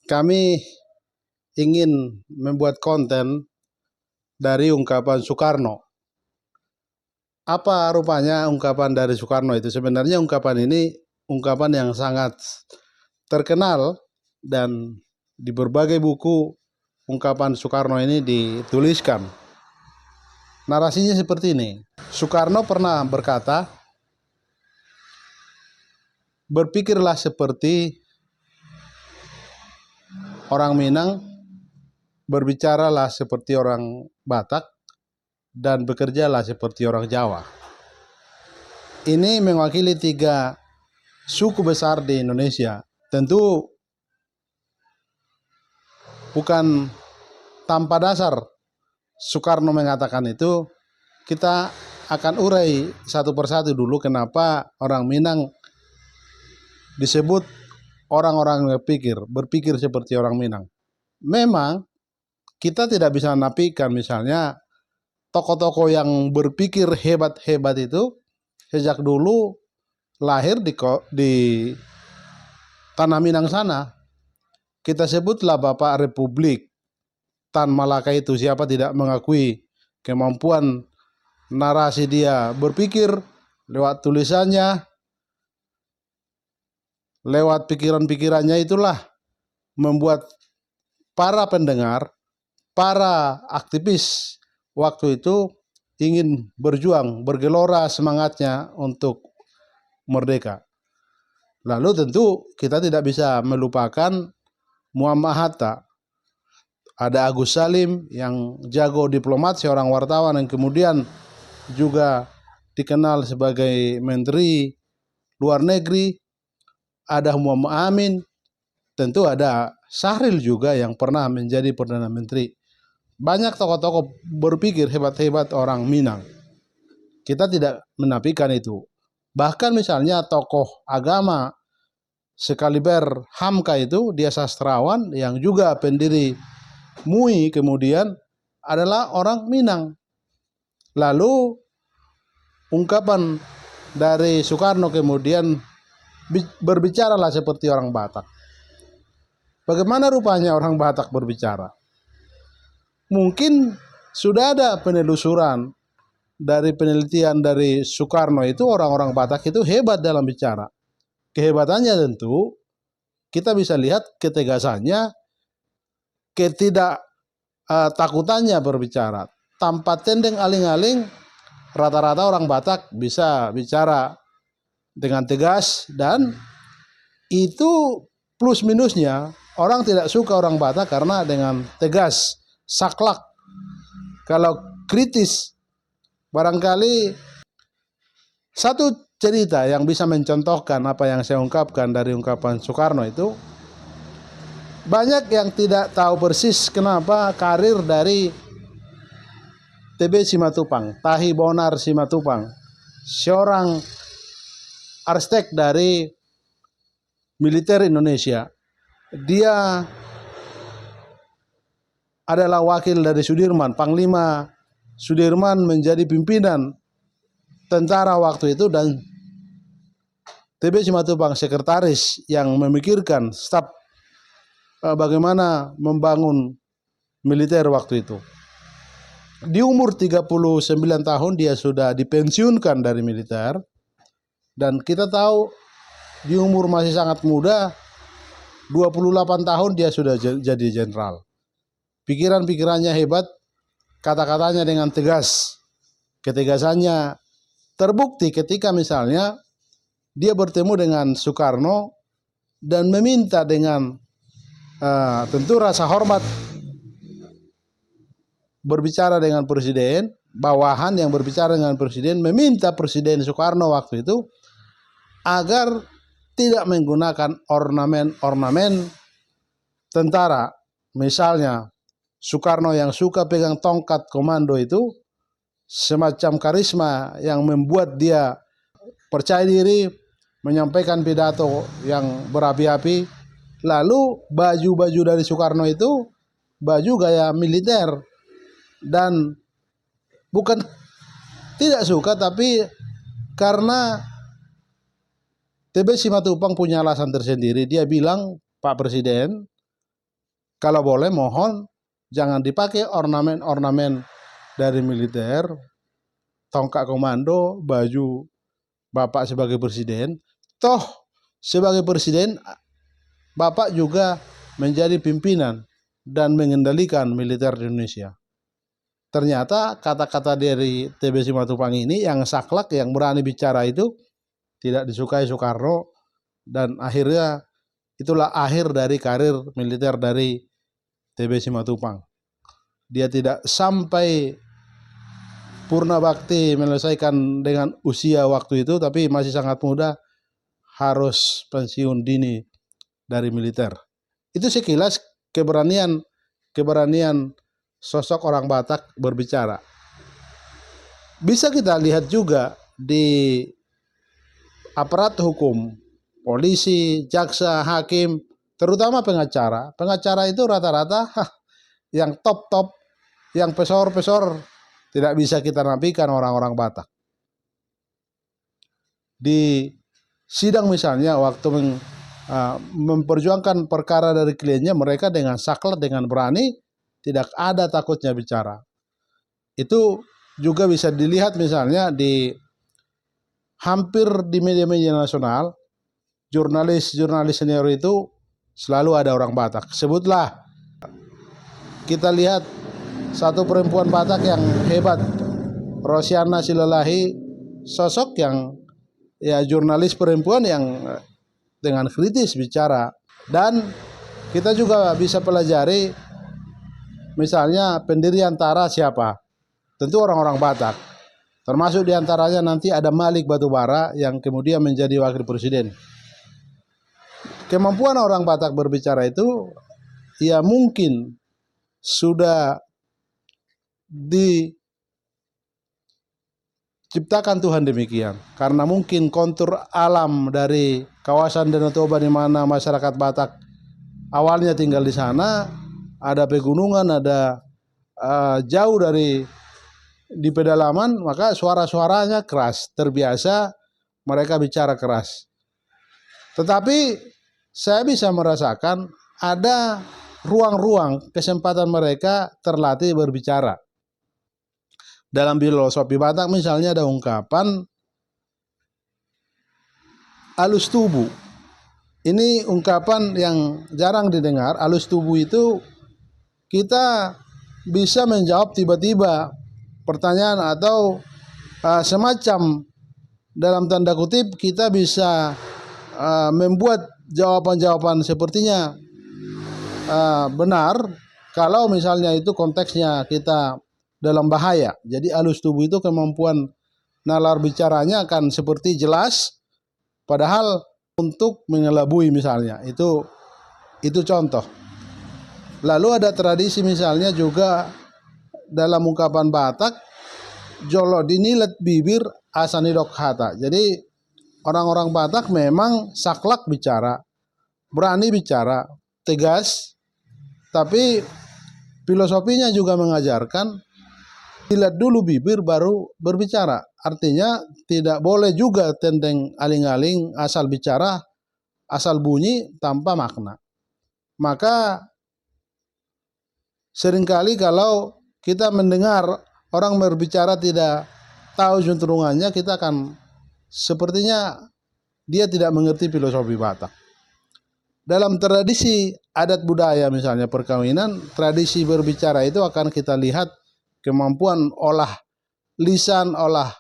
kami ingin membuat konten dari ungkapan Soekarno. Apa rupanya ungkapan dari Soekarno itu? Sebenarnya ungkapan ini ungkapan yang sangat terkenal dan di berbagai buku ungkapan Soekarno ini dituliskan. Narasinya seperti ini. Soekarno pernah berkata, "Berpikirlah seperti orang Minang, berbicaralah seperti orang Batak, dan bekerjalah seperti orang Jawa." Ini mewakili 3 suku besar di Indonesia. Tentu bukan tanpa dasar Soekarno mengatakan itu. Kita akan urai satu persatu dulu kenapa orang Minang disebut orang-orang berpikir seperti orang Minang. Memang kita tidak bisa menafikan misalnya tokoh-tokoh yang berpikir hebat-hebat itu sejak dulu lahir di tanah Minang sana. Kita sebutlah Bapak Republik Tan Malaka itu, siapa tidak mengakui kemampuan narasi dia berpikir lewat tulisannya, lewat pikiran-pikirannya, itulah membuat para pendengar, para aktivis waktu itu ingin berjuang, bergelora semangatnya untuk merdeka. Lalu tentu kita tidak bisa melupakan Muhammad Hatta. Ada Agus Salim yang jago diplomat, seorang wartawan yang kemudian juga dikenal sebagai Menteri Luar Negeri. Ada Muhammad Amin. Tentu ada Syahril juga yang pernah menjadi Perdana Menteri. Banyak tokoh-tokoh berpikir hebat-hebat orang Minang. Kita tidak menafikan itu. Bahkan misalnya tokoh agama Sekaliber Hamka itu, dia sastrawan yang juga pendiri MUI, kemudian adalah orang Minang. Lalu ungkapan dari Soekarno kemudian berbicaralah seperti orang Batak. Bagaimana rupanya orang Batak berbicara? Mungkin sudah ada penelusuran dari penelitian dari Soekarno itu, orang-orang Batak itu hebat dalam bicara. Kehebatannya tentu kita bisa lihat ketegasannya, takutannya berbicara. Tanpa tendeng aling-aling, rata-rata orang Batak bisa bicara dengan tegas, dan itu plus minusnya. Orang tidak suka orang Batak karena dengan tegas, saklek. Kalau kritis, barangkali satu cerita yang bisa mencontohkan apa yang saya ungkapkan dari ungkapan Soekarno itu, banyak yang tidak tahu persis kenapa karir dari TB Simatupang, Tahi Bonar Simatupang, seorang arsitek dari militer Indonesia. Dia adalah wakil dari Sudirman, Panglima Sudirman menjadi pimpinan tentara waktu itu, dan TB Simatupang sekretaris yang memikirkan staf bagaimana membangun militer waktu itu. Di umur 39 tahun dia sudah dipensiunkan dari militer, dan kita tahu di umur masih sangat muda, 28 tahun dia sudah jadi jenderal. Pikiran-pikirannya hebat, kata-katanya dengan tegas. Ketegasannya terbukti ketika misalnya dia bertemu dengan Soekarno dan meminta dengan tentu rasa hormat berbicara dengan presiden, bawahan yang berbicara dengan presiden, meminta Presiden Soekarno waktu itu agar tidak menggunakan ornamen-ornamen tentara. Misalnya Soekarno yang suka pegang tongkat komando itu, semacam karisma yang membuat dia percaya diri, menyampaikan pidato yang berapi-api. Lalu baju-baju dari Soekarno itu baju gaya militer, dan bukan tidak suka, tapi karena TB Simatupang punya alasan tersendiri. Dia bilang, "Pak Presiden, Kalau boleh mohon jangan dipakai ornamen-ornamen dari militer, tongkat komando, baju Bapak sebagai presiden. Toh sebagai presiden Bapak juga menjadi pimpinan dan mengendalikan militer di Indonesia. Ternyata kata-kata dari TB Simatupang ini yang saklek, yang berani bicara itu tidak disukai Soekarno, dan akhirnya itulah akhir dari karir militer dari TB Simatupang. Dia tidak sampai purna bakti menyelesaikan dengan usia waktu itu, tapi masih sangat muda, harus pensiun dini dari militer. Itu sekilas keberanian sosok orang Batak berbicara. Bisa kita lihat juga di aparat hukum, polisi, jaksa, hakim, terutama pengacara. Pengacara itu rata-rata yang top-top, yang pesor-pesor, tidak bisa kita nafikan orang-orang Batak. Di sidang misalnya waktu memperjuangkan perkara dari kliennya, mereka dengan saklek, dengan berani, tidak ada takutnya bicara. Itu juga bisa dilihat misalnya di hampir di media-media nasional, jurnalis-jurnalis senior itu selalu ada orang Batak. Sebutlah, kita lihat satu perempuan Batak yang hebat, Rosiana Silalahi, sosok yang ya jurnalis perempuan yang dengan kritis bicara. Dan kita juga bisa pelajari misalnya pendiri Antara siapa? Tentu orang-orang Batak. Termasuk diantaranya nanti ada Malik Batubara yang kemudian menjadi wakil presiden. Kemampuan orang Batak berbicara itu ya mungkin sudah diciptakan Tuhan demikian, karena mungkin kontur alam dari kawasan Danau Toba di mana masyarakat Batak awalnya tinggal di sana, ada pegunungan, ada jauh dari di pedalaman, maka suara-suaranya keras, terbiasa mereka bicara keras. Tetapi saya bisa merasakan ada ruang-ruang kesempatan mereka terlatih berbicara. Dalam filosofi Batak misalnya ada ungkapan alus tubuh. Ini ungkapan yang jarang didengar. Alus tubuh itu kita bisa menjawab tiba-tiba pertanyaan atau semacam dalam tanda kutip kita bisa membuat jawaban-jawaban sepertinya benar kalau misalnya itu konteksnya kita dalam bahaya. Jadi alus tubuh itu kemampuan nalar bicaranya akan seperti jelas, padahal untuk mengelabui misalnya. Itu contoh. Lalu ada tradisi misalnya juga dalam ungkapan Batak, jolo dinilet bibir asanidok hata. Jadi orang-orang Batak memang saklek bicara, berani bicara, tegas, tapi filosofinya juga mengajarkan dilihat dulu bibir baru berbicara. Artinya tidak boleh juga tenteng aling-aling asal bicara, asal bunyi tanpa makna. Maka seringkali kalau kita mendengar orang berbicara tidak tahu juntrungannya, kita akan sepertinya dia tidak mengerti filosofi Batak. Dalam tradisi adat budaya misalnya perkawinan, tradisi berbicara itu akan kita lihat kemampuan olah lisan, olah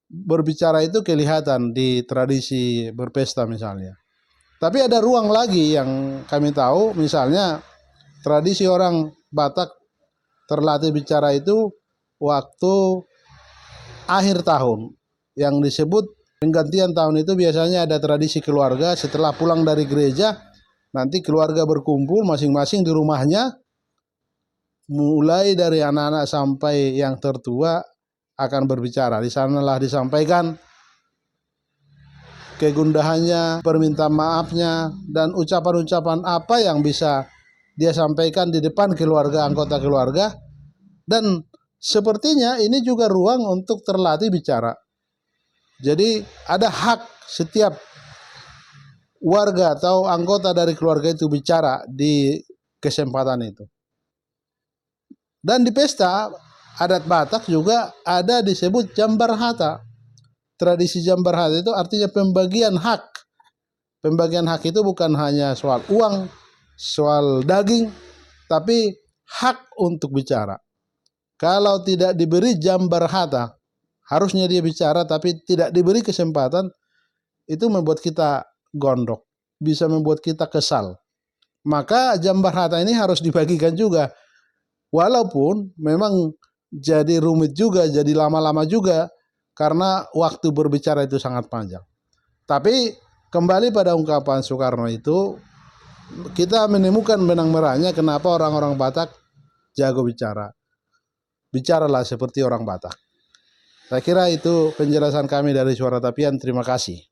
berbicara itu kelihatan di tradisi berpesta misalnya. Tapi ada ruang lagi yang kami tahu, misalnya tradisi orang Batak terlatih bicara itu waktu akhir tahun, yang disebut penggantian tahun. Itu biasanya ada tradisi keluarga setelah pulang dari gereja, nanti keluarga berkumpul masing-masing di rumahnya, mulai dari anak-anak sampai yang tertua akan berbicara. Di sanalah disampaikan kegundahannya, permintaan maafnya, dan ucapan-ucapan apa yang bisa dia sampaikan di depan keluarga, anggota keluarga. Dan sepertinya ini juga ruang untuk terlatih bicara. Jadi ada hak setiap warga atau anggota dari keluarga itu bicara di kesempatan itu. Dan di pesta adat Batak juga ada disebut jambar hata. Tradisi jambar hata itu artinya pembagian hak. Pembagian hak itu bukan hanya soal uang, soal daging, tapi hak untuk bicara. Kalau tidak diberi jambar hata, harusnya dia bicara tapi tidak diberi kesempatan, itu membuat kita gondok, bisa membuat kita kesal. Maka jambar hata ini harus dibagikan juga. Walaupun memang jadi rumit juga, jadi lama-lama juga, karena waktu berbicara itu sangat panjang. Tapi kembali pada ungkapan Soekarno itu, kita menemukan benang merahnya kenapa orang-orang Batak jago bicara. Bicaralah seperti orang Batak. Saya kira itu penjelasan kami dari Suara Tapian. Terima kasih.